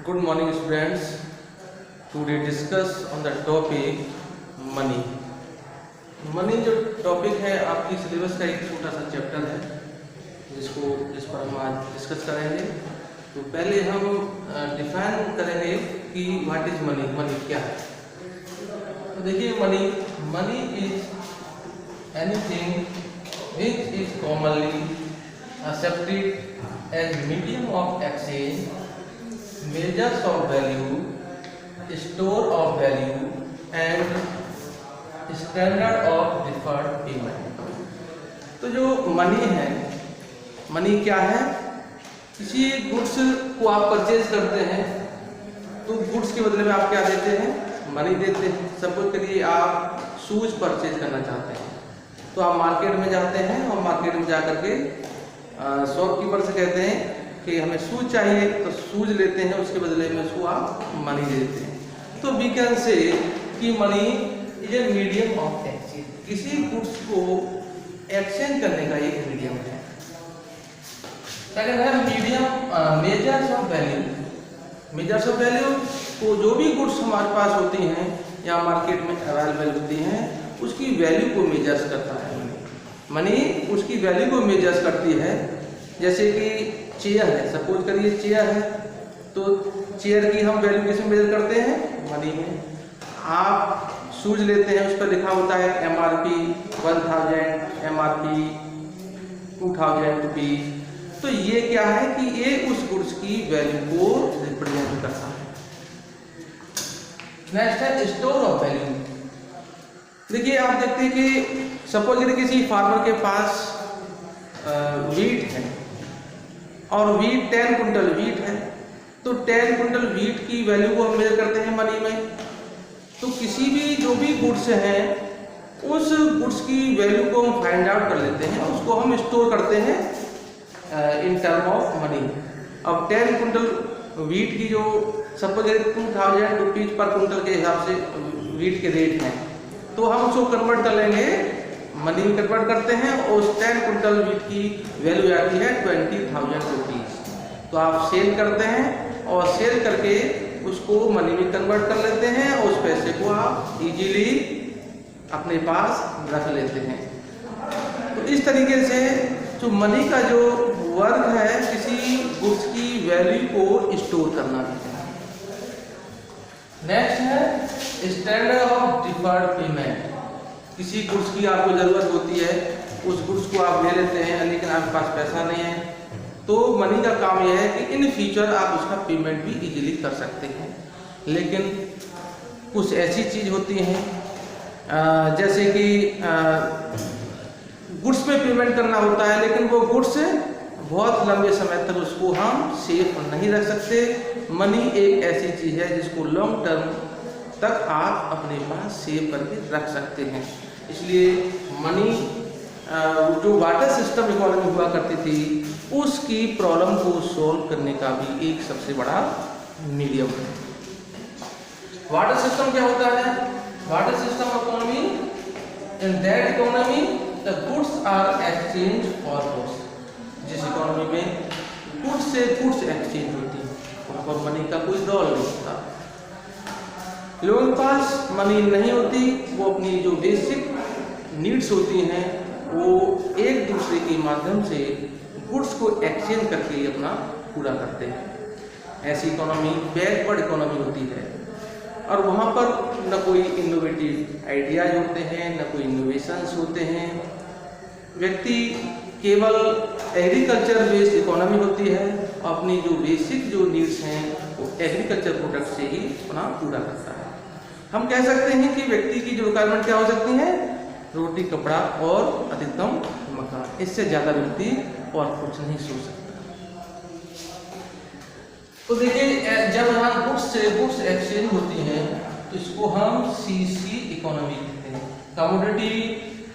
Good morning students. Today discuss on the topic money. Money जो topic है आपकी syllabus का एक छोटा सा चैप्टर है जिस पर हम आज डिस्कस करेंगे। तो पहले हम डिफाइन करेंगे कि व्हाट इज मनी, मनी क्या है। तो देखिए money is anything which is commonly accepted as medium of exchange, measures of value, store of value and standard of deferred payment। तो जो मनी है, मनी क्या है? किसी गुड्स को आप परचेज करते हैं तो गुड्स के बदले में आप क्या देते हैं? मनी देते हैं। सपोज करिए आप शूज परचेज करना चाहते हैं तो आप मार्केट में जाते हैं और मार्केट में जा करके शॉपकीपर से कहते हैं कि हमें शूज चाहिए, तो शूज लेते हैं, उसके बदले में उसको आप मनी देते हैं। तो वी कैन से कि money is a medium of exchange, किसी गुड्स को एक्सचेंज करने का एक मीडियम है। सेकंड है medium measures of value. Measures of value को जो भी गुड्स हमारे पास होती हैं या मार्केट में अवेलेबल होती हैं उसकी वैल्यू को मेजर्स करता है मनी, उसकी वैल्यू को मेजर्स करती है। जैसे कि चेयर है, सपोज करिए चेयर है तो चेयर की हम वैल्यू किस में मेजर करते हैं? मनी में। आप शूज लेते हैं, उस पर लिखा होता है MRP 1000, MRP 2000 रुपीज। तो ये क्या है कि ये उस गुड्स की वैल्यू को रिप्रेजेंट करता है। नेक्स्ट है स्टोर ऑफ वैल्यू। देखिए आप देखते हैं कि सपोज यदि किसी फार्मर के पास वीट है और वीट 10 कुंटल वीट है तो 10 कुंटल वीट की वैल्यू को हम मेजर करते हैं मनी में। तो किसी भी जो भी गुड्स हैं उस गुड्स की वैल्यू को हम फाइंड आउट कर लेते हैं, उसको हम स्टोर करते हैं इन टर्म ऑफ मनी। अब 10 कुंटल वीट की जो सपोज 2000 रुपीज पर कुंटल के हिसाब से वीट के रेट हैं तो हम उसको कन्वर्ट कर लेंगे, मनी में कन्वर्ट करते हैं और उस 10 कुंटल वीट की वैल्यू आती है 20,000 रुपीज। तो आप सेल करते हैं और सेल करके उसको मनी में कन्वर्ट कर लेते हैं और उस पैसे को आप इजीली अपने पास रख लेते हैं। तो इस तरीके से जो मनी का जो वर्क है किसी गुड्स की वैल्यू को स्टोर करना है। नेक्स्ट है स्टैंडर्ड ऑफ डिफर्ड पेमेंट। किसी गुड्स की आपको जरूरत होती है, उस गुड्स को आप ले लेते हैं लेकिन आपके पास पैसा नहीं है, तो मनी का काम यह है कि इन फ्यूचर आप उसका पेमेंट भी इजीली कर सकते हैं। लेकिन कुछ ऐसी चीज होती हैं जैसे कि गुड्स में पेमेंट करना होता है लेकिन वो गुड्स बहुत लंबे समय तक उसको हम सेफ नहीं रख सकते। मनी एक ऐसी चीज है जिसको लॉन्ग टर्म तक आप अपने पास सेव करके रख सकते हैं। इसलिए मनी जो वाटर सिस्टम इकोनॉमी हुआ करती थी उसकी प्रॉब्लम को सॉल्व करने का भी एक सबसे बड़ा मीडियम है। वाटर सिस्टम क्या होता है? Barter system economy, in that economy the goods are exchange for goods. जिस इकोनॉमी में गुड्स से गुड्स एक्सचेंज होती है वहाँ पर मनी का कोई रोल नहीं होता। लोगों के पास मनी नहीं होती, वो अपनी जो बेसिक नीड्स होती हैं वो एक दूसरे के माध्यम से गुड्स को एक्सचेंज करके अपना पूरा करते हैं। ऐसी इकोनॉमी बैकवर्ड इकोनॉमी होती है और वहाँ पर न कोई इनोवेटिव आइडियाज होते हैं, न कोई इनोवेशंस होते हैं। व्यक्ति केवल एग्रीकल्चर बेस्ड इकोनॉमी होती है, अपनी जो बेसिक जो नीड्स हैं वो एग्रीकल्चर प्रोडक्ट से ही अपना पूरा करता है। हम कह सकते हैं कि व्यक्ति की जो रिक्वायरमेंट क्या हो सकती है? रोटी, कपड़ा और अधिकतम मकान। इससे ज्यादा व्यक्ति और कुछ नहीं सोच सकता। तो देखिए जब यहाँ गुड्स से गुड्स एक्सचेंज होती हैं तो इसको हम CC इकोनॉमी कहते हैं, कमोडिटी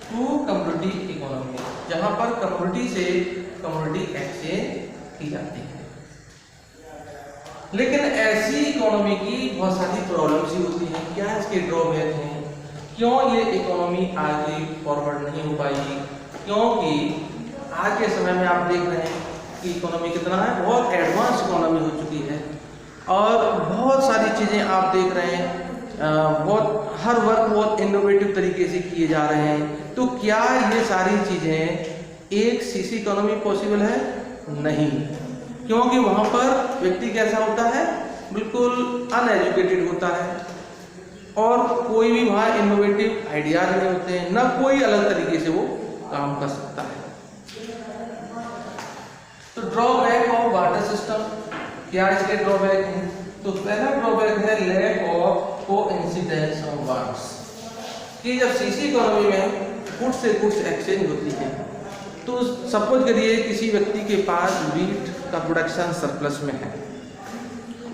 टू कमोडिटी इकोनॉमी, जहाँ पर कमोडिटी से कमोडिटी एक्सचेंज की जाती है। लेकिन ऐसी इकोनॉमी की बहुत सारी प्रॉब्लम्स ही होती हैं। क्या इसके ड्रॉबैक हैं? क्यों ये इकोनॉमी आगे फॉरवर्ड नहीं हो पाई? क्योंकि आज के समय में आप देख रहे हैं कि इकोनॉमी कितना है, बहुत एडवांस इकोनॉमी हो चुकी है। और बहुत सारी चीज़ें आप देख रहे हैं, बहुत हर वर्क बहुत इनोवेटिव तरीके से किए जा रहे हैं। तो क्या ये सारी चीज़ें एक सीसी इकोनॉमी पॉसिबल है? नहीं, क्योंकि वहाँ पर व्यक्ति कैसा होता है, बिल्कुल अनएजुकेटेड होता है और कोई भी वहाँ इनोवेटिव आइडियाज नहीं होते हैं, ना कोई अलग तरीके से वो काम कर सकता है। तो ड्रॉबैक ऑफ वाटर सिस्टम, क्या इसके ड्रॉबैक हैं? तो पहला ड्रॉबैक है lack of coincidence of works, कि जब सीसी इकोनॉमी में गुड्स से गुड्स एक्सचेंज होती है, तो सपोज करिए किसी व्यक्ति के पास वीट का प्रोडक्शन सरप्लस में है,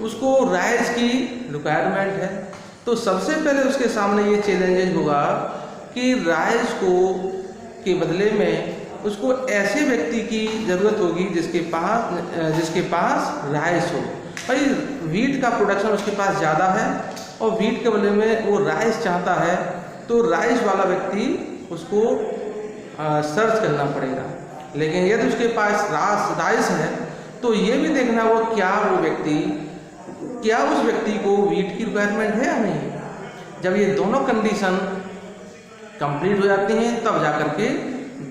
उसको राइस की रिक्वायरमेंट है, तो सबसे पहले उसके सामने ये चैलेंजेस होगा कि राइस को के बदले में उसको ऐसे व्यक्ति की ज़रूरत होगी जिसके पास राइस हो। भाई वीट का प्रोडक्शन उसके पास ज़्यादा है और वीट के बदले में वो राइस चाहता है, तो राइस वाला व्यक्ति उसको सर्च करना पड़ेगा। लेकिन यदि उसके पास राइस है तो ये भी देखना वो क्या उस व्यक्ति को वीट की रिक्वायरमेंट है या नहीं। जब ये दोनों कंडीशन कंप्लीट हो जाती हैं तब जाकर के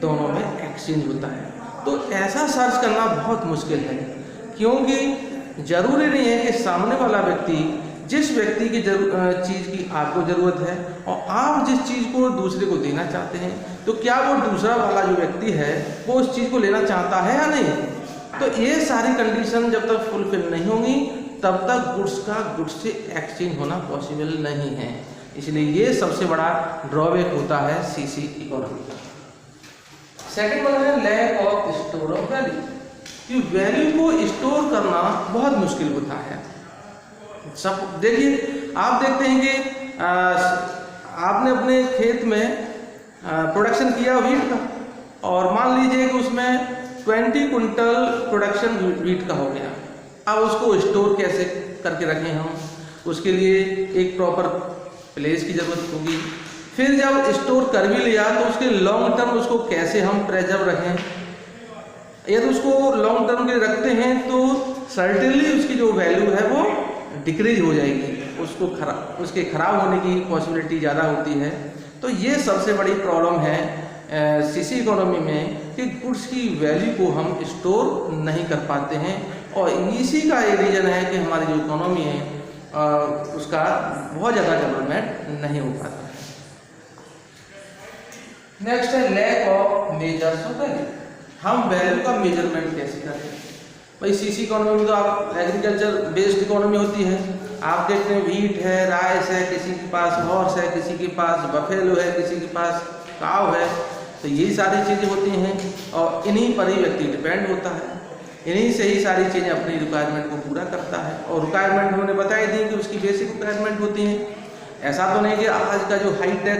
दोनों में एक्सचेंज होता है। तो ऐसा सर्च करना बहुत मुश्किल है, क्योंकि ज़रूरी नहीं है कि सामने वाला व्यक्ति जिस व्यक्ति की चीज़ की आपको ज़रूरत है और आप जिस चीज़ को दूसरे को देना चाहते हैं, तो क्या वो दूसरा वाला जो व्यक्ति है वो उस चीज़ को लेना चाहता है या नहीं। तो ये सारी कंडीशन जब तक फुलफिल नहीं होंगी तब तक गुड्स का गुड्स से एक्सचेंज होना पॉसिबल नहीं है। इसलिए ये सबसे बड़ा ड्रॉबैक होता है सीसी इकोनॉमी का। सेकेंड वन है lack of store of value, कि वैल्यू को स्टोर करना बहुत मुश्किल होता है। सब देखिए, आप देखते हैं कि आपने अपने खेत में प्रोडक्शन किया वीट का, और मान लीजिए कि उसमें 20 कुंटल प्रोडक्शन वीट का हो गया। अब उसको स्टोर कैसे करके रखें हम, उसके लिए एक प्रॉपर प्लेस की ज़रूरत होगी। फिर जब स्टोर कर भी लिया तो उसके लॉन्ग टर्म उसको कैसे हम प्रेजर्व रखें। यदि उसको लॉन्ग टर्म के लिए रखते हैं तो सर्टेनली उसकी जो वैल्यू है वो डिक्रीज हो जाएगी, उसके खराब होने की पॉसिबिलिटी ज़्यादा होती है। तो ये सबसे बड़ी प्रॉब्लम है सीसी इकोनॉमी में, कि गुड्स की वैल्यू को हम स्टोर नहीं कर पाते हैं, और इसी का ये रीज़न है कि हमारी जो इकोनॉमी है उसका बहुत ज़्यादा डेवलपमेंट नहीं हो पाता है। नेक्स्ट है lack of measures of value, हम वैल्यू का मेजरमेंट कैसे करें। भाई सीसी इकोनॉमी में तो आप एग्रीकल्चर बेस्ड इकोनॉमी होती है, आप देखते हैं वीट है, राइस है, किसी के पास हॉर्स है, किसी के पास बफेलो है, किसी के पास काव है, तो यही सारी चीज़ें होती हैं और इन्हीं पर ही व्यक्ति डिपेंड होता है, इन्हीं से ही सारी चीज़ें अपनी रिक्वायरमेंट को पूरा करता है। और रिक्वायरमेंट हमने बता ही दी कि उसकी बेसिक रिक्वायरमेंट होती हैं। ऐसा तो नहीं कि आज का जो हाईटेक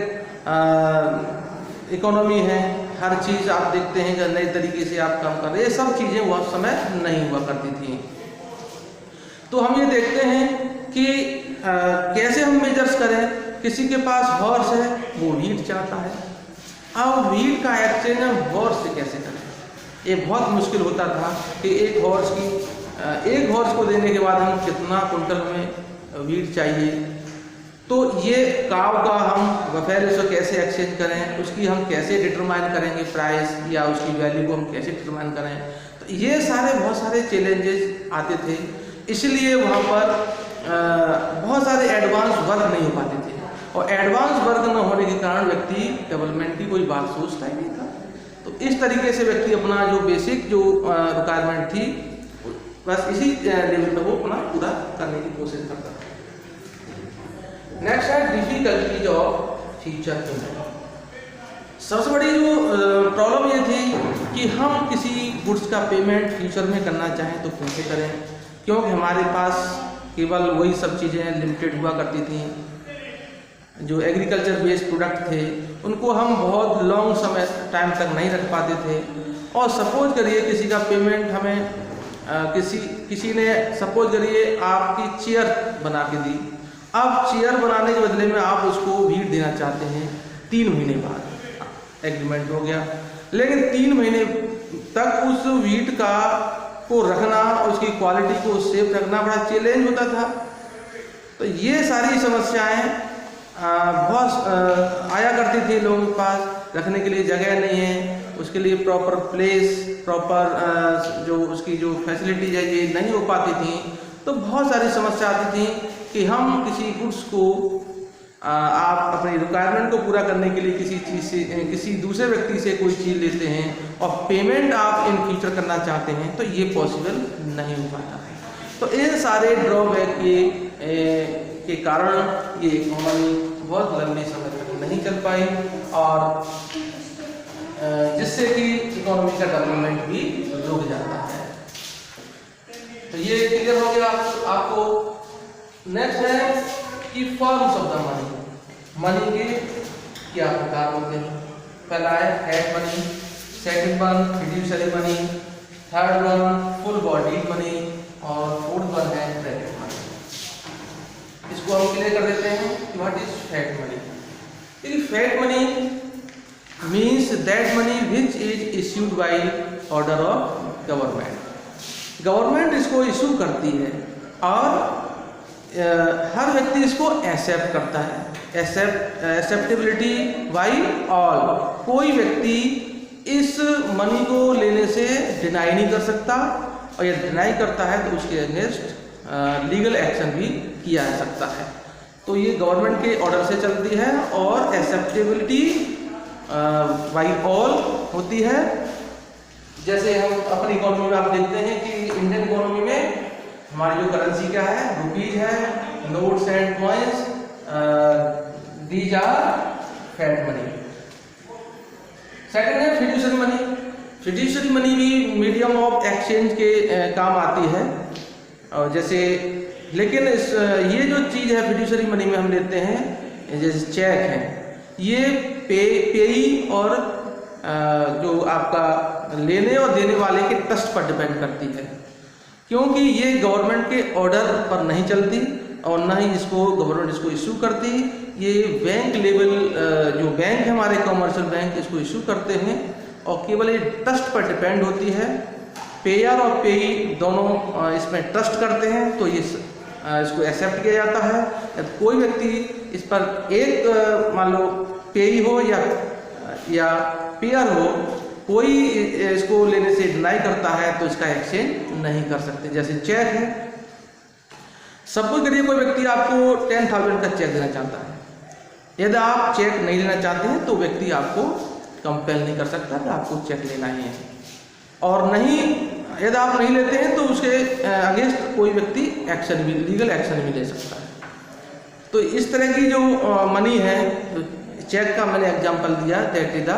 इकोनॉमी है, हर चीज़ आप देखते हैं कि नए तरीके से आप काम कर रहे हैं, ये सब चीज़ें वो समय नहीं हुआ करती थी। तो हम ये देखते हैं कि कैसे हम मेजर्स करें। किसी के पास हॉर्स है, वो वीट चाहता है, अब वीट का एक्सचेंज हम हॉर्स से कैसे करें। ये बहुत मुश्किल होता था कि एक हॉर्स को देने के बाद हम कितना कुंटल में वीट चाहिए, तो ये काव का हम बफेलो से कैसे एक्सचेंज करें, उसकी हम कैसे डिटरमाइन करेंगे प्राइस, या उसकी वैल्यू को हम कैसे डिटरमाइन करें। तो ये बहुत सारे चैलेंजेस आते थे, इसलिए वहाँ पर बहुत सारे एडवांस वर्क नहीं हो पाते थे, और एडवांस वर्क न होने के कारण व्यक्ति डेवलपमेंट की कोई बात सोचता ही नहीं था। तो इस तरीके से व्यक्ति अपना जो बेसिक जो रिक्वायरमेंट थी बस इसी लेवल पर वो अपना पूरा करने की कोशिश करता था। नेक्स्ट है डिफिकल्टीज ऑफ फ्यूचर पेमेंट। सबसे बड़ी जो प्रॉब्लम ये थी कि हम किसी गुड्स का पेमेंट फ्यूचर में करना चाहें तो कैसे करें, क्योंकि हमारे पास केवल वही सब चीज़ें लिमिटेड हुआ करती थी। जो एग्रीकल्चर बेस्ड प्रोडक्ट थे उनको हम बहुत लॉन्ग समय टाइम तक नहीं रख पाते थे। और सपोज करिए किसी का पेमेंट हमें किसी ने सपोज करिए आपकी चेयर बना के दी, अब चेयर बनाने के बदले में आप उसको वीट देना चाहते हैं 3 महीने बाद, एग्रीमेंट हो गया, लेकिन 3 महीने तक उस वीट का को रखना, उसकी क्वालिटी को सेफ रखना बड़ा चैलेंज होता था। तो ये सारी समस्याएं बहुत आया करती थी लोगों के पास। रखने के लिए जगह नहीं है, उसके लिए प्रॉपर प्लेस, प्रॉपर जो उसकी जो फैसिलिटीज है ये नहीं हो पाती थी। तो बहुत सारी समस्या आती थी कि हम किसी गुड्स को आप अपनी रिक्वायरमेंट को पूरा करने के लिए किसी चीज़ से, किसी दूसरे व्यक्ति से कोई चीज़ लेते हैं और पेमेंट आप इन फ्यूचर करना चाहते हैं, तो ये पॉसिबल नहीं हो पाता है। तो इन सारे ड्रॉबैक के कारण ये इकोनॉमी बहुत लंबे समय तक नहीं चल पाई, और जिससे कि इकोनॉमी का डेवलपमेंट भी रुक जाता है। तो ये क्लियर हो गया आपको। नेक्स्ट है कि forms of the money. Money के क्या प्रकार होते हैं? पहला है fat money, second one fiduciary money, third one full body money, और फोर्थ वन है क्रेडिट मनी। इसको हम क्लियर कर देते हैं कि व्हाट इज फैट मनी। देखिए, fat money means that money which is issued by order of government. Government इसको इशू करती है और हर व्यक्ति इसको एक्सेप्ट करता है। Acceptability by all. कोई व्यक्ति इस मनी को लेने से डिनाई नहीं कर सकता, और यदि डिनाई करता है तो उसके अगेंस्ट लीगल एक्शन भी किया जा सकता है। तो ये गवर्नमेंट के ऑर्डर से चलती है और एक्सेप्टेबिलिटी बाई ऑल होती है। जैसे हम अपनी इकोनॉमी में आप देखते हैं कि इंडियन इकोनॉमी में हमारी जो करेंसी क्या है, रुपीज है, notes and coins, these are fiat money. Second है फिड्यूशियरी मनी। फिड्यूशियरी मनी भी मीडियम ऑफ एक्सचेंज के काम आती है, और जैसे लेकिन ये जो चीज़ है फिड्यूशियरी मनी में हम लेते हैं, जैसे चेक है, ये पेई और जो आपका लेने और देने वाले के ट्रस्ट पर डिपेंड करती है, क्योंकि ये गवर्नमेंट के ऑर्डर पर नहीं चलती और ना ही इसको गवर्नमेंट इसको इशू करती। ये बैंक लेवल जो बैंक है हमारे कमर्शियल बैंक इसको इशू करते हैं, और केवल ये ट्रस्ट पर डिपेंड होती है। पेयर और पेई दोनों इसमें ट्रस्ट करते हैं, तो ये इसको एक्सेप्ट किया जाता है। यदि कोई व्यक्ति इस पर एक मान लो पेई हो या पेयर हो, कोई इसको लेने से डिनाई करता है तो इसका एक्सचेंज नहीं कर सकते। जैसे चेक है, सपोज करिए कोई व्यक्ति आपको 10,000 का चेक देना चाहता है। यदि आप चेक नहीं लेना चाहते हैं तो व्यक्ति आपको कंपेल नहीं कर सकता कि आपको चेक लेना ही है, और नहीं यदि आप नहीं लेते हैं तो उसके अगेंस्ट कोई व्यक्ति एक्शन भी, लीगल एक्शन भी ले सकता है। तो इस तरह की जो मनी है, चेक का मैंने एग्जांपल दिया, that is the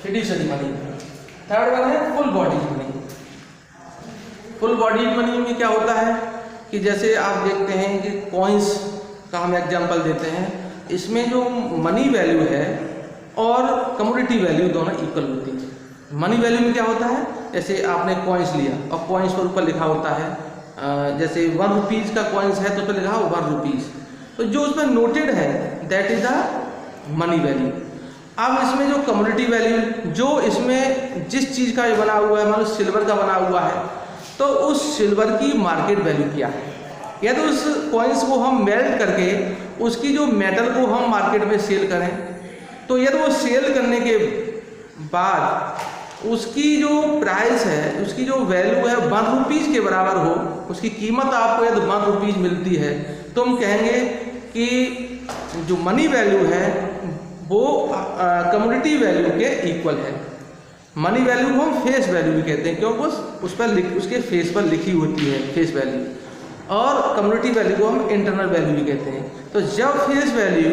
fiduciary money. Third one है full body money. Full body money में क्या होता है कि जैसे आप देखते हैं कि कॉइन्स का हम एग्जांपल देते हैं, इसमें जो मनी वैल्यू है और कमोडिटी वैल्यू दोनों इक्वल होती है। मनी वैल्यू में क्या होता है, जैसे आपने कॉइन्स लिया और कॉइन्स पर ऊपर लिखा होता है, जैसे 1 रुपीज़ का कॉइन्स है तो उस पर लिखा हो 1 रुपीज़, तो जो उसमें नोटेड है that is the money value. अब इसमें जो कमोडिटी वैल्यू, जो इसमें जिस चीज़ का ये बना हुआ है, मान लो सिल्वर का बना हुआ है, तो उस सिल्वर की मार्केट वैल्यू क्या है। या तो उस कॉइन्स को हम मेल्ट करके उसकी जो मेटल को हम मार्केट में सेल करें, तो यदि वो सेल करने के बाद उसकी जो प्राइस है, उसकी जो वैल्यू है 1 रुपीज़ के बराबर हो, उसकी कीमत आपको यदि 1 रुपीज़ मिलती है, तो हम कहेंगे कि जो मनी वैल्यू है वो कमोडिटी वैल्यू के इक्वल है। मनी वैल्यू को हम फेस वैल्यू भी कहते हैं, क्योंकि उस पर उसके फेस पर लिखी होती है फेस वैल्यू, और कमोडिटी वैल्यू को हम इंटरनल वैल्यू भी कहते हैं। तो जब फेस वैल्यू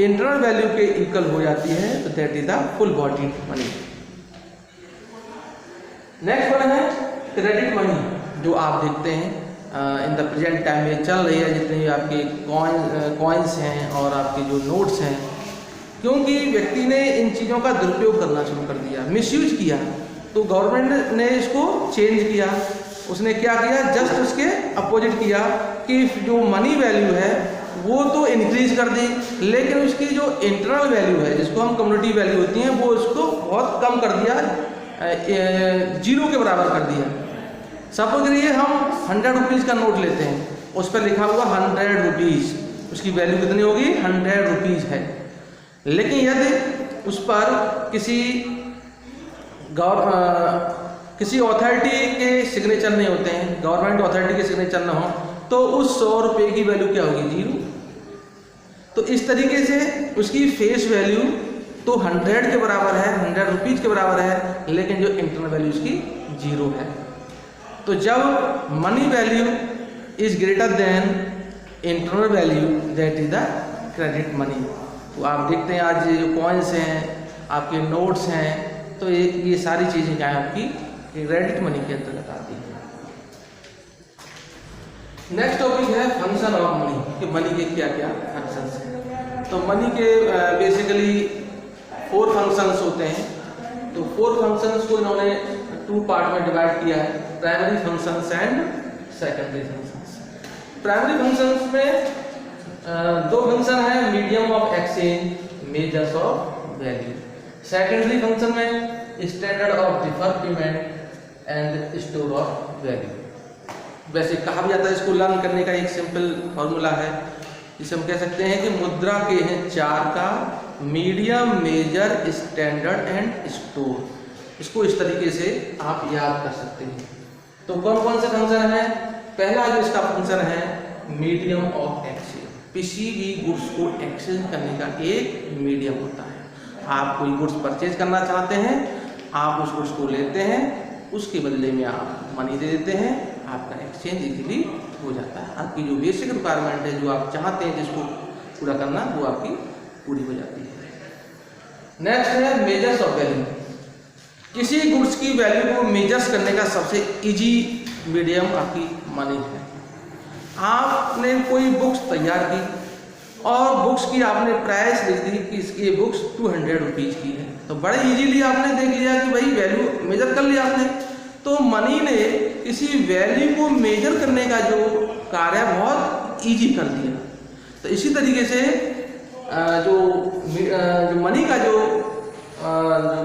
इंटरनल वैल्यू के इक्वल हो जाती है तो that is the full body money. Next one है क्रेडिट मनी, जो आप देखते हैं इन द प्रेजेंट टाइम में चल रही है। जितने भी आपके कॉइन्स हैं और आपके जो नोट्स हैं, क्योंकि व्यक्ति ने इन चीज़ों का दुरुपयोग करना शुरू कर दिया, मिसयूज किया, तो गवर्नमेंट ने इसको चेंज किया। उसने क्या किया, जस्ट उसके अपोजिट किया कि जो मनी वैल्यू है वो तो इंक्रीज कर दी, लेकिन उसकी जो इंटरनल वैल्यू है, जिसको हम कम्युनिटी वैल्यू होती हैं, वो उसको बहुत कम कर दिया, जीरो के बराबर कर दिया। सपोज करिए हम 100 रुपीज़ का नोट लेते हैं, उस पर लिखा हुआ 100 रुपीज़, उसकी वैल्यू कितनी होगी? 100 रुपीज़ है। लेकिन यदि उस पर किसी अथॉरिटी के सिग्नेचर नहीं होते हैं, गवर्नमेंट अथॉरिटी के सिग्नेचर ना हो, तो उस 100 रुपये की वैल्यू क्या होगी? जीरो। तो इस तरीके से उसकी फेस वैल्यू तो 100 के बराबर है, 100 रुपीज़ के बराबर है, लेकिन जो इंटरनल वैल्यू उसकी जीरो है। तो जब money value is greater than internal value, that is the credit money. तो आप देखते हैं आज जो कॉइन्स हैं, आपके नोट्स हैं, तो ये सारी चीज़ें क्या है आपकी क्रेडिट मनी के अंतर्गत आती है। नेक्स्ट टॉपिक है फंक्शन ऑफ मनी, कि मनी के क्या क्या फंक्शंस हैं। तो मनी के बेसिकली 4 फंक्शंस होते हैं। तो 4 फंक्शंस को इन्होंने 2 पार्ट में डिवाइड किया है, primary functions and secondary functions. Primary functions में 2 फंक्शन है, medium of exchange, measures of value. Secondary function में standard of deferred payment and store of value. वैसे कहा भी जाता है, इसको लर्न करने का एक सिंपल फॉर्मूला है, जिसे हम कह सकते हैं कि मुद्रा के हैं 4 का, medium, measure, standard and store. इसको इस तरीके से आप याद कर सकते हैं। तो कौन कौन से फंक्शन है? पहला जो इसका फंक्शन है मीडियम ऑफ एक्सचेंज, किसी भी गुड्स को एक्सचेंज करने का एक मीडियम होता है। आप कोई गुड्स परचेज करना चाहते हैं, आप उस गुड्स को लेते हैं, उसके बदले में आप मनी दे देते हैं, आपका एक्सचेंज इजीली हो जाता है। आपकी जो बेसिक रिक्वायरमेंट है, जो आप चाहते हैं जिसको पूरा करना, वो आपकी पूरी हो जाती है। नेक्स्ट है मेजर्स ऑफ वैल्यू। किसी गुड्स की वैल्यू को मेजर्स करने का सबसे इजी मीडियम आपकी मनी है। आपने कोई बुक्स तैयार की और बुक्स की आपने प्राइस लिख दी कि इसकी बुक्स 200 रुपीज़ की है, तो बड़े इजीली आपने देख लिया कि भाई वैल्यू मेजर कर लिया आपने। तो मनी ने किसी वैल्यू को मेजर करने का जो कार्य बहुत इजी कर दिया। तो इसी तरीके से जो मनी का जो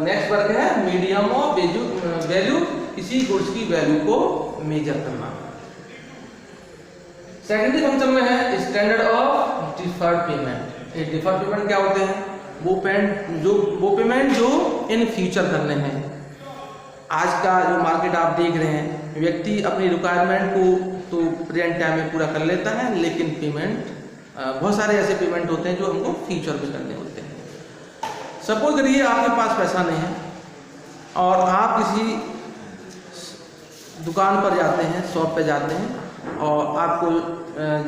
नेक्स्ट वर्क है मीडियम ऑफ वैल्यू, किसी गुड्स की वैल्यू को मेजर करना। सेकेंडरी फंक्शन में है स्टैंडर्ड ऑफ डिफर्ड पेमेंट। ये डिफर्ड पेमेंट क्या होते हैं? वो पेमेंट जो इन फ्यूचर करने हैं। आज का जो मार्केट आप देख रहे हैं, व्यक्ति अपनी रिक्वायरमेंट को तो प्रेजेंट टाइम में पूरा कर लेता है, लेकिन पेमेंट बहुत सारे ऐसे पेमेंट होते हैं जो हमको फ्यूचर में करने होते हैं। सपोज करिए आपके पास पैसा नहीं है और आप किसी दुकान पर जाते हैं, शॉप पे जाते हैं, और आपको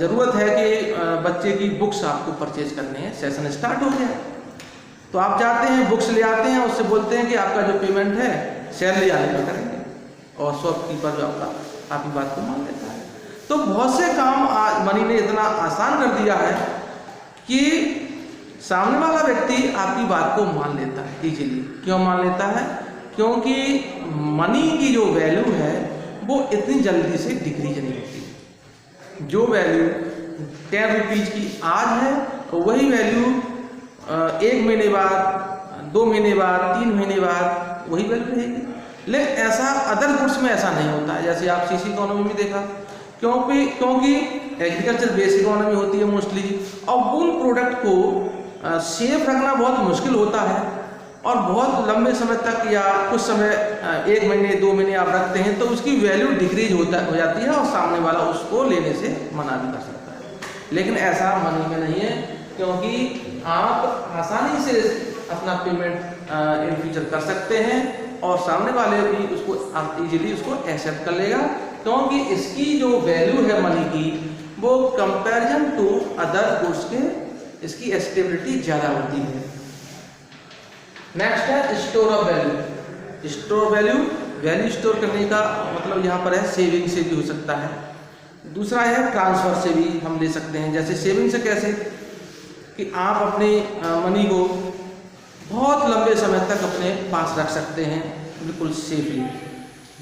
ज़रूरत है कि बच्चे की बुक्स आपको परचेज करने हैं, सेशन स्टार्ट हो गया। तो आप जाते हैं, बुक्स ले आते हैं, उससे बोलते हैं कि आपका जो पेमेंट है सैलरी आने में करेंगे, और शॉपकीपर जो आपकी बात को मान लेता है। तो बहुत से काम आज मनी ने इतना आसान कर दिया है कि सामने वाला व्यक्ति आपकी बात को मान लेता है इजीली। क्यों मान लेता है? क्योंकि मनी की जो वैल्यू है वो इतनी जल्दी से डिक्रीज नहीं होती। जो वैल्यू 10 रुपीज़ की आज है, तो वही वैल्यू 1 महीने बाद, 2 महीने बाद, 3 महीने बाद वही वैल्यू रहेगी। लेकिन ऐसा अदर गुड्स में ऐसा नहीं होता है। जैसे आप सीसी इकोनॉमी में देखा, क्योंकि एग्रीकल्चर बेस्ड इकोनॉमी होती है मोस्टली, और उन प्रोडक्ट को सेफ रखना बहुत मुश्किल होता है, और बहुत लंबे समय तक या कुछ समय 1 महीने 2 महीने आप रखते हैं, तो उसकी वैल्यू डिक्रीज हो जाती है और सामने वाला उसको लेने से मना भी कर सकता है। लेकिन ऐसा मनी में नहीं है, क्योंकि आप आसानी से अपना पेमेंट इन फ्यूचर कर सकते हैं और सामने वाले भी उसको इजीली उसको एक्सेप्ट कर लेगा, क्योंकि इसकी जो वैल्यू है मनी की, वो कंपैरिजन टू अदर गुड्स के इसकी स्टेबिलिटी ज़्यादा होती है। नेक्स्ट है store of value. Store value store करने का मतलब यहाँ पर है सेविंग से भी हो सकता है, दूसरा है ट्रांसफर से भी हम ले सकते हैं। जैसे सेविंग से कैसे कि आप अपने मनी को बहुत लंबे समय तक अपने पास रख सकते हैं बिल्कुल सेफली।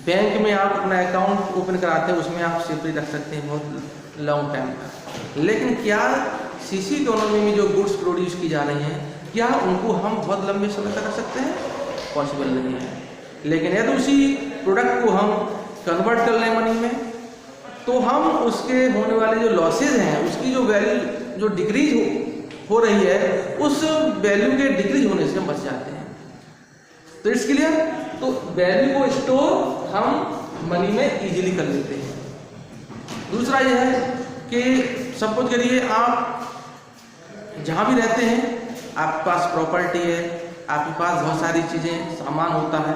बैंक में आप अपना अकाउंट ओपन कराते हैं, उसमें आप सेफली रख सकते हैं बहुत लॉन्ग टाइम तक। लेकिन क्या सीसी इकोनॉमी में जो गुड्स प्रोड्यूस की जा रही हैं, क्या उनको हम बहुत लंबे समय तक रख सकते हैं? पॉसिबल नहीं है। लेकिन यदि उसी प्रोडक्ट को हम कन्वर्ट कर लें मनी में, तो हम उसके होने वाले जो लॉसेज हैं, उसकी जो वैल्यू जो डिक्रीज हो रही है, उस वैल्यू के डिक्रीज होने से हम बच जाते हैं। तो इसके लिए तो वैल्यू को स्टोर हम मनी में इजीली कर लेते हैं। दूसरा यह है कि सपोज करिए आप जहाँ भी रहते हैं, आपके पास प्रॉपर्टी है, आपके पास बहुत सारी चीज़ें सामान होता है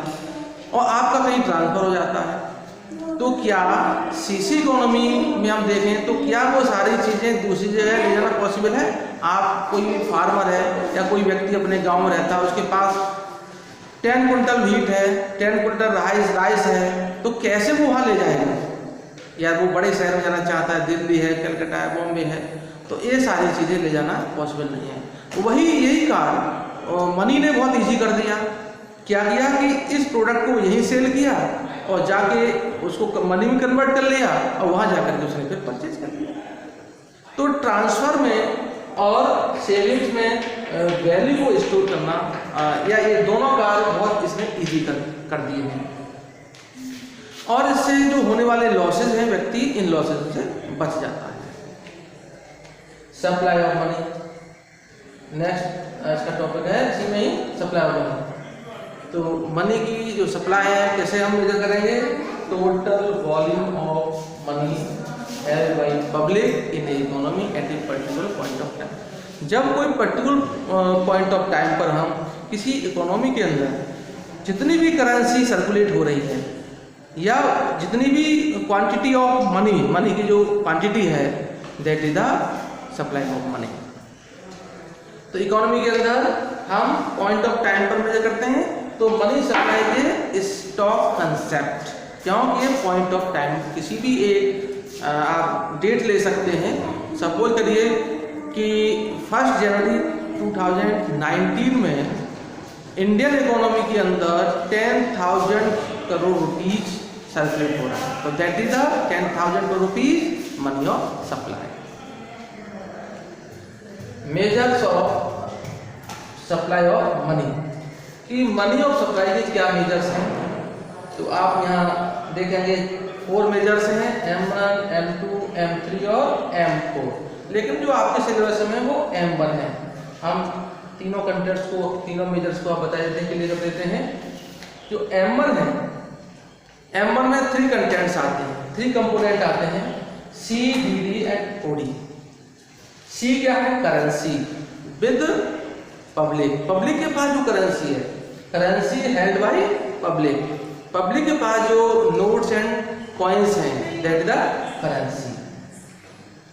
और आपका कहीं ट्रांसफ़र हो जाता है, तो क्या सीसी इकोनॉमी में हम देखें तो क्या वो सारी चीज़ें दूसरी जगह ले जाना पॉसिबल है? आप कोई फार्मर है या कोई व्यक्ति अपने गांव में रहता है, उसके पास 10 कुंटल व्हीट है, 10 कुंटल राइस है, तो कैसे वो वहाँ ले जाएगा? या वो बड़े शहर में जाना चाहता है, दिल्ली है, कलकत्ता है, बॉम्बे है, तो ये सारी चीज़ें ले जाना पॉसिबल नहीं है। वही यही कार्य मनी ने बहुत ईजी कर दिया। क्या किया कि इस प्रोडक्ट को यहीं सेल किया और जाके उसको मनी में कन्वर्ट कर लिया और वहाँ जाकर के उसने फिर परचेज कर लिया। तो ट्रांसफ़र में और सेविंग्स में वैल्यू को स्टोर करना या ये दोनों कार्य बहुत इसने ईजी कर दिए हैं, और इससे जो होने वाले लॉसेज हैं, व्यक्ति इन लॉसेज से बच जाता है। सप्लाई ऑफ मनी नेक्स्ट इसका टॉपिक है, इसी में ही सप्लाई ऑफ मनी। तो मनी की जो सप्लाई है कैसे हम मेजर करेंगे? Total volume of money held by public in economy eight a particular point of time. जब कोई पर्टिकुलर पॉइंट ऑफ टाइम पर हम किसी इकोनॉमी के अंदर जितनी भी करेंसी सर्कुलेट हो रही है या जितनी भी क्वांटिटी ऑफ मनी की जो क्वांटिटी है, that is the supply of money. तो इकोनॉमी के अंदर हम पॉइंट ऑफ टाइम पर मेजर करते हैं, तो मनी सप्लाई के स्टॉक कंसेप्ट, क्योंकि ये पॉइंट ऑफ टाइम किसी भी एक आप डेट ले सकते हैं। सपोज करिए कि 1 जनवरी 2019 में इंडियन इकोनॉमी के अंदर 10,000 करोड़ रुपीज सर्कुलेट हो रहा है, तो that is the 10,000 crore rupees money of supply. Measures of supply of money, कि मनी ऑफ सप्लाई के क्या मेजर्स हैं? तो आप यहाँ देखेंगे 4 मेजर्स हैं, M1, M2, M3 और M4, लेकिन जो आपके सिलेबस में वो M1 है। हम तीनों कंटेंट्स को, तीनों मेजर्स को आप बता देने के लिए रख देते हैं। जो M1 है, M1 में 3 कंटेंट्स आते हैं, 3 कंपोनेंट आते हैं, C, DD and OD। C क्या है? करेंसी विद पब्लिक के पास जो करेंसी है, करेंसी हेल्ड बाय पब्लिक के पास जो नोट्स एंड कॉइन्स हैं, that is the currency.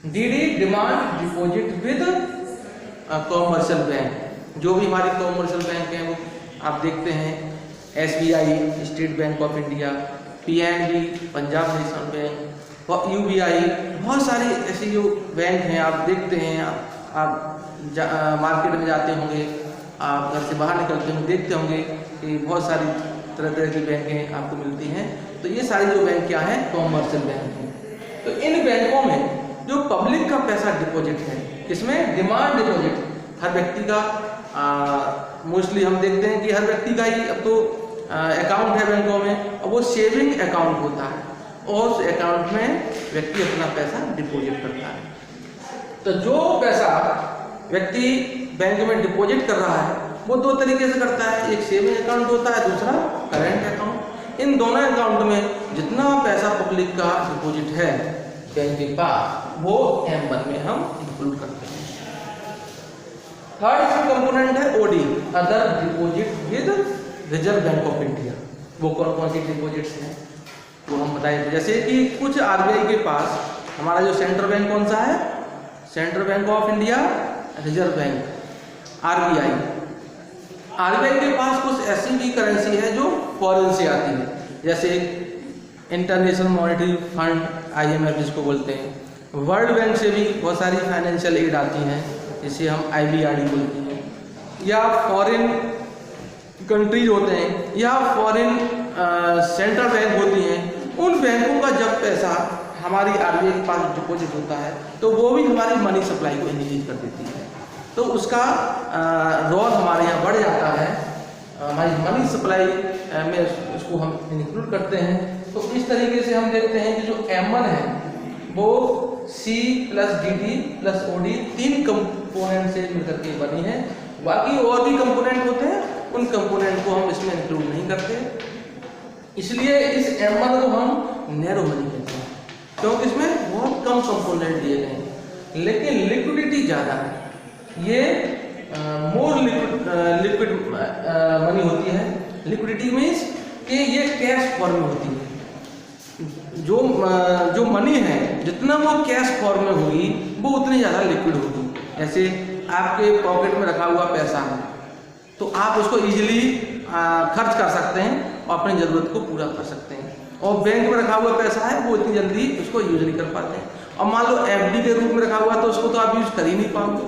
DD demand deposit with commercial bank, जो भी हमारे कॉमर्शियल बैंक हैं वो आप देखते हैं, SBI state bank of India, PNB Punjab national bank और UBI, बहुत सारी ऐसी जो बैंक हैं आप देखते हैं। आप मार्केट में जाते होंगे, आप घर से बाहर निकलते होंगे, देखते होंगे कि बहुत सारी तरह की बैंकें आपको मिलती हैं। तो ये सारी जो बैंक क्या हैं? कॉमर्शियल बैंक हैं। तो इन बैंकों में जो पब्लिक का पैसा डिपॉजिट है, इसमें डिमांड डिपॉजिट हर व्यक्ति का मोस्टली हम देखते हैं कि हर व्यक्ति का ही अब तो अकाउंट है बैंकों में, और वो सेविंग अकाउंट होता है और उस अकाउंट में व्यक्ति अपना पैसा डिपॉजिट करता है। तो जो पैसा व्यक्ति बैंक में डिपॉजिट कर रहा है वो 2 तरीके से करता है, एक सेविंग अकाउंट होता है, दूसरा करंट अकाउंट। इन दोनों अकाउंट में जितना पैसा पब्लिक का डिपॉजिट है बैंक के पास, वो M1 में हम इंक्लूड करते हैं। थर्ड कंपोनेंट है OD, other deposit with reserve bank of India. वो कौन कौन सी डिपॉजिट्स हैं वो हम बताएंगे। जैसे कि कुछ RBI के पास, हमारा जो सेंट्रल बैंक कौन सा है? Central bank of India, reserve bank RBI के पास कुछ ऐसी भी करेंसी है जो फॉरेन से आती है, जैसे इंटरनेशनल मॉनेटरी फंड IMF जिसको बोलते हैं, वर्ल्ड बैंक से भी बहुत सारी फाइनेंशियल एड आती हैं जिसे हम IBRD बोलते हैं, या फॉरेन कंट्रीज होते हैं या फॉरेन सेंट्रल बैंक होती हैं। उन बैंकों का जब पैसा हमारी RBI के पास डिपॉजिट होता है तो वो भी हमारी मनी सप्लाई को इंक्रीज कर देती है, तो उसका रोल हमारे यहाँ बढ़ जाता है। हमारी मनी सप्लाई में उसको उसको हम इंक्लूड करते हैं। तो इस तरीके से हम देखते हैं कि जो M1 है वो C plus DD plus OD 3 component से मिलकर के बनी है। बाकी और भी कंपोनेंट होते हैं, उन कंपोनेंट को हम इसमें इंक्लूड नहीं करते, इसलिए इस M1 को हम नैरो मनी कहते हैं, क्योंकि इसमें बहुत कम कंपोनेंट दिए गए हैं, लेकिन लिक्विडिटी ज़्यादा है। ये मोर लिक्विड मनी होती है। लिक्विडिटी मीन्स कि ये कैश फॉर्म में होती है। जो मनी है जितना वो कैश फॉर्म में होगी वो उतनी ज़्यादा लिक्विड होगी। जैसे आपके पॉकेट में रखा हुआ पैसा है तो आप उसको इजीली खर्च कर सकते हैं और अपनी ज़रूरत को पूरा कर सकते हैं, और बैंक में रखा हुआ पैसा है वो इतनी जल्दी उसको यूज नहीं कर पाते हैं। और मान लो FD के रूप में रखा हुआ है तो उसको तो आप यूज कर ही नहीं पाओगे।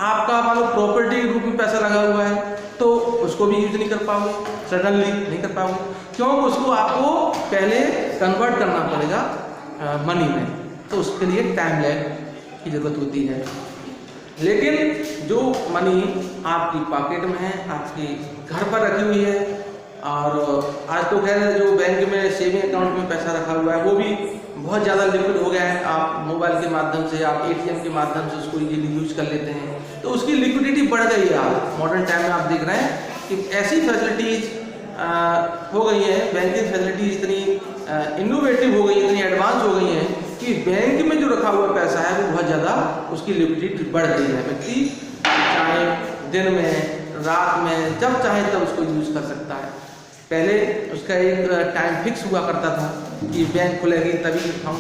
आपका मान लो प्रॉपर्टी के रूप में पैसा लगा हुआ है तो उसको भी यूज नहीं कर पाओगे, सडनली नहीं कर पाओगे, क्योंकि उसको आपको पहले कन्वर्ट करना पड़ेगा मनी में, तो उसके लिए टाइम लैग की ज़रूरत होती है। लेकिन जो मनी आपकी पॉकेट में है, आपके घर पर रखी हुई है, और आज तो खैर जो बैंक में सेविंग अकाउंट में पैसा रखा हुआ है वो भी बहुत ज़्यादा लिक्विड हो गया है। आप मोबाइल के माध्यम से, आप ATM के माध्यम से उसको इजीली यूज कर लेते हैं, तो उसकी लिक्विडिटी बढ़ गई है। आप मॉडर्न टाइम में आप देख रहे हैं कि ऐसी फैसिलिटीज़ हो गई हैं, बैंकिंग फैसिलिटीज इतनी इनोवेटिव हो गई, इतनी एडवांस हो गई हैं कि बैंक में जो रखा हुआ पैसा है वो बहुत ज़्यादा उसकी लिक्विडिटी बढ़ गई है। व्यक्ति चाहे दिन में, रात में, जब चाहे तब उसको यूज कर सकता है। पहले उसका एक टाइम फिक्स हुआ करता था कि बैंक खुलेगी तभी हम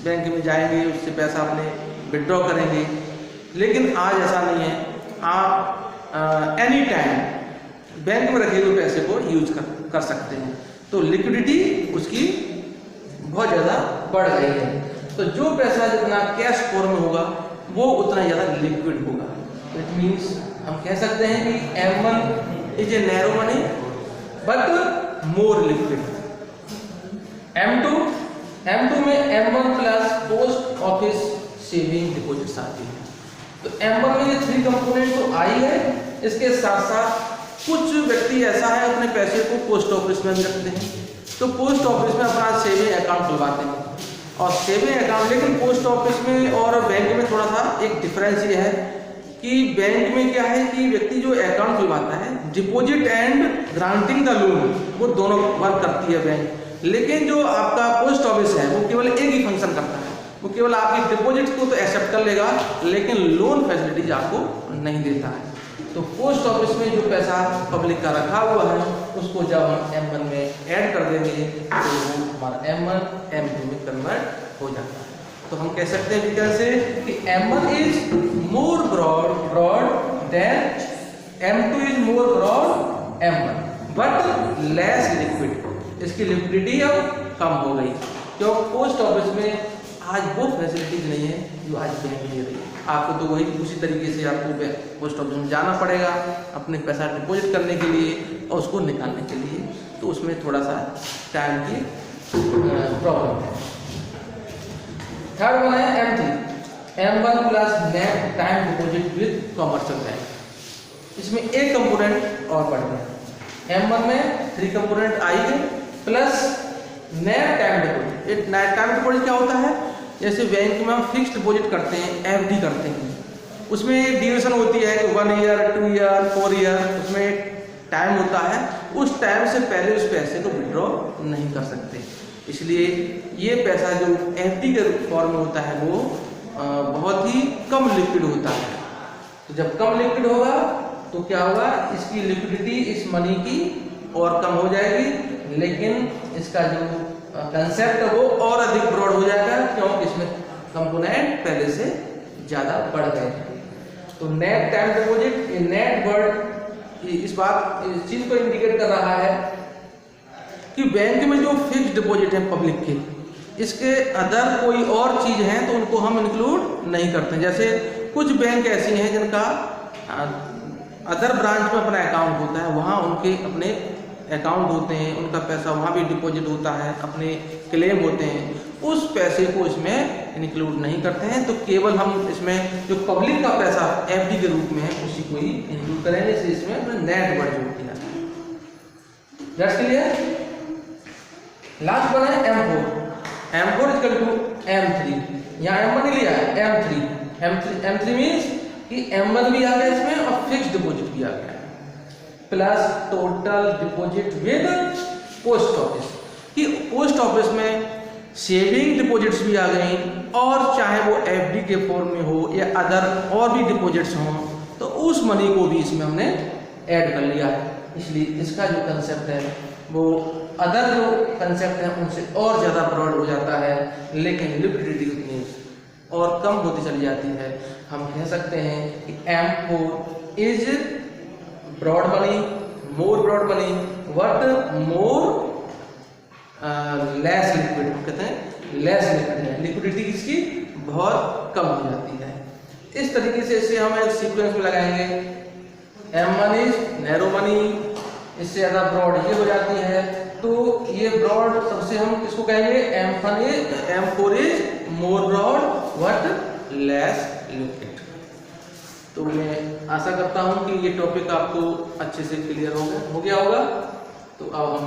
बैंक में जाएंगे, उससे पैसा अपने विड्रॉ करेंगे, लेकिन आज ऐसा नहीं है। आप एनी टाइम बैंक में रखे हुए पैसे को यूज कर सकते हैं, तो लिक्विडिटी उसकी बहुत ज़्यादा बढ़ गई है। तो जो पैसा जितना कैश फॉर्म में होगा वो उतना ज़्यादा लिक्विड होगा। इट मीन्स हम कह सकते हैं कि M1 is a narrow money but more liquid. M2 में M1 plus post office saving deposits आती है। तो M1 में ये 3 कंपोनेंट तो आई है, इसके साथ साथ कुछ व्यक्ति ऐसा है अपने पैसे को पोस्ट ऑफिस में भी रखते हैं, तो पोस्ट ऑफिस में अपना सेविंग अकाउंट खुलवाते हैं। और सेविंग अकाउंट, लेकिन पोस्ट ऑफिस में और बैंक में थोड़ा सा एक डिफरेंस ये है कि बैंक में क्या है कि व्यक्ति जो अकाउंट खुलवाता है, deposit and granting the loan, वो दोनों वर्क करती है बैंक। लेकिन जो आपका पोस्ट ऑफिस है वो केवल एक ही फंक्शन करता है, वो केवल आपकी डिपॉजिट को तो एक्सेप्ट कर लेगा, लेकिन लोन फैसिलिटीज आपको नहीं देता है। तो पोस्ट ऑफिस में जो पैसा पब्लिक का रखा हुआ है उसको जब हम M1 में ऐड कर देंगे तो वो हमारा M1 M2 में कन्वर्ट हो जाता है। तो हम कह सकते हैं विकल्प से कि M1 is more broad than M2 is more broad M1 but less liquid. इसकी लिक्विडिटी अब कम हो गई, क्यों? पोस्ट ऑफिस में आज वो फैसिलिटीज नहीं है जो आज बैंक दे रही है। आपको तो वही उसी तरीके से आपको पोस्ट ऑफिस में जाना पड़ेगा अपने पैसा डिपॉजिट करने के लिए और उसको निकालने के लिए, तो उसमें थोड़ा सा टाइम की प्रॉब्लम है। थर्ड वन है M1 plus net time deposit with commercial bank. इसमें एक कंपोनेंट और बढ़ गया। M1 में 3 कंपोनेंट आई है plus net time deposit. Net time deposit क्या होता है? जैसे बैंक में हम फिक्स डिपॉजिट करते हैं, FD करते हैं, उसमें एक ड्यूरेशन होती है 1 ईयर, 2 ईयर, 4 ईयर, उसमें एक टाइम होता है, उस टाइम से पहले उस पैसे को विड्रॉ नहीं कर सकते। इसलिए ये पैसा जो FD के फॉर्म में होता है वो बहुत ही कम लिक्विड होता है। तो जब कम लिक्विड होगा तो क्या होगा, इसकी लिक्विडिटी इस मनी की और कम हो जाएगी, लेकिन इसका जो कंसेप्ट है वो और अधिक ब्रॉड हो जाएगा, क्योंकि इसमें कंपोनेंट पहले से ज़्यादा बढ़ गए हैं। तो net time deposit, net word इस चीज़ को इंडिकेट कर रहा है कि बैंक में जो फिक्स डिपॉजिट है पब्लिक के, इसके अदर कोई और चीज़ हैं तो उनको हम इंक्लूड नहीं करते। जैसे कुछ बैंक ऐसी हैं जिनका अदर ब्रांच में अपना अकाउंट होता है, वहाँ उनके अपने अकाउंट होते हैं, उनका पैसा वहाँ भी डिपॉजिट होता है, अपने क्लेम होते हैं, उस पैसे को इसमें इंक्लूड नहीं करते हैं। तो केवल हम इसमें जो पब्लिक का पैसा FD के रूप में है उसी को ही इंक्लूड करेंगे, इसलिए इसमें नेट वर्ड जोड़ दिया। That's clear? लास्ट वन है M4 इक्वल टू M3, यहाँ M1 ही लिया है, M3 मीन्स कि M1 भी आ गया इसमें और फिक्स्ड डिपॉजिट भी आ गया plus total deposit with post office, कि पोस्ट ऑफिस में सेविंग डिपॉजिट्स भी आ गई और चाहे वो एफडी के फॉर्म में हो या अदर और भी डिपॉजिट्स हों तो उस मनी को भी इसमें हमने ऐड कर लिया है। इसलिए इसका जो कंसेप्ट है वो अदर जो कंसेप्ट है उनसे और ज़्यादा ब्रॉड हो जाता है, लेकिन लिक्विडिटी उतनी और कम होती चली जाती है। हम कह सकते हैं कि M4 is broad money, more broad money, but more less liquid, हम कहते हैं लेस लिक्विड है, लिक्विडिटी इसकी बहुत कम हो जाती है। इस तरीके से इसे हम एक सीक्वेंस में लगाएंगे, M1 इज नैरो मनी, इससे ज़्यादा ब्रॉड ये हो जाती है, तो ये ब्रॉड सबसे हम किसको कहेंगे, M4 is more broad but less liquid. तो मैं आशा करता हूँ कि ये टॉपिक आपको अच्छे से क्लियर हो गया होगा। तो अब हम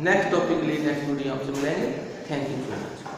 नेक्स्ट टॉपिक के लिए नेक्स्ट वीडियो आपसे मिलेंगे। Thank you very much.